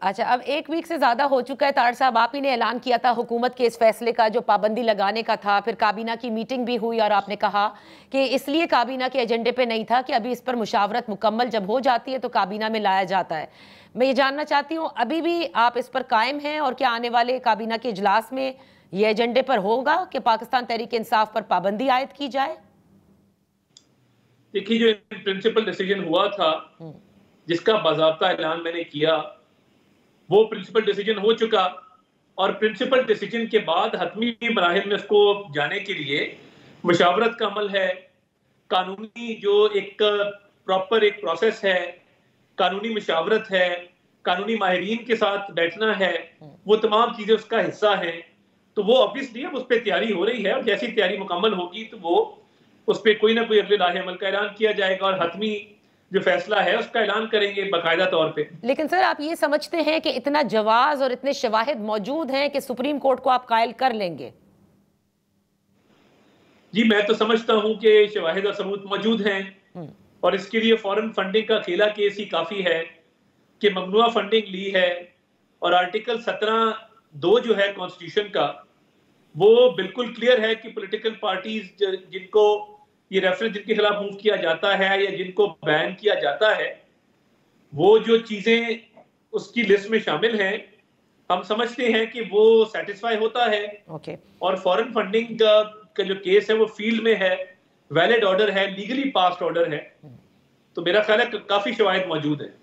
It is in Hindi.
अच्छा, अब 1 वीक से ज़्यादा हो चुका है तार साहब, आप ही ने ऐलान किया था हुकूमत के इस फैसले का जो पाबंदी लगाने का था, फिर काबीना की मीटिंग भी हुई और आपने कहा कि इसलिए काबीना के एजेंडे पे नहीं था कि अभी इस पर मुशावरत मुकम्मल जब हो जाती है तो काबीना में लाया जाता है। मैं ये जानना चाहती हूँ, अभी भी आप इस पर कायम हैं और क्या आने वाले काबीना के इजलास में ये एजेंडे पर होगा कि पाकिस्तान तहरीक इंसाफ पर पाबंदी आयद की जाए? देखिए, जो प्रिंसिपल डिसीजन हुआ था, हुँ। जिसका बाज़ाब्ता ऐलान मैंने किया, वो प्रिंसिपल डिसीजन हो चुका और प्रिंसिपल डिसीजन के बाद हतमी मराहिल में उसको जाने के लिए मुशावरत का अमल है, कानूनी जो एक प्रॉपर एक प्रोसेस है, कानूनी मुशावरत है, कानूनी माहिरीन के साथ बैठना है, वो तमाम चीज़ें उसका हिस्सा हैं। तो वो ऑब्वियसली अब उस पे तैयारी हो रही है और जैसी तैयारी मुकम्मल होगी तो वो उस पे कोई ना कोई अगले लाहे अमल का ऐलान किया जाएगा और हतमी जो फैसला है उसका ऐलान करेंगे बाकायदा तौर पे। लेकिन सर, आप ये समझते हैं कि इतना जवाज़ और इतने शवाहिद मौजूद हैं कि सुप्रीम कोर्ट को आप कायल कर लेंगे? जी, मैं तो समझता हूँ कि शवाहिद और सबूत मौजूद हैं हुँ। और इसके लिए फॉरेन फंडिंग का अकेला केस ही काफ़ी है कि ममनुआ फंडिंग ली है और आर्टिकल 17(2) जो है कॉन्स्टिट्यूशन का, वो बिल्कुल क्लियर है कि पॉलिटिकल पार्टीज़ जिनको ये रेफरेंस जिनके खिलाफ मूव किया जाता है या जिनको बैन किया जाता है, वो जो चीज़ें उसकी लिस्ट में शामिल हैं, हम समझते हैं कि वो सैटिस्फाई होता है ओके। और फॉरेन फंडिंग का जो केस है वो फील्ड में है, वैलिड ऑर्डर है, लीगली पास्ड ऑर्डर है। तो मेरा ख्याल है काफ़ी शवाहिद मौजूद है।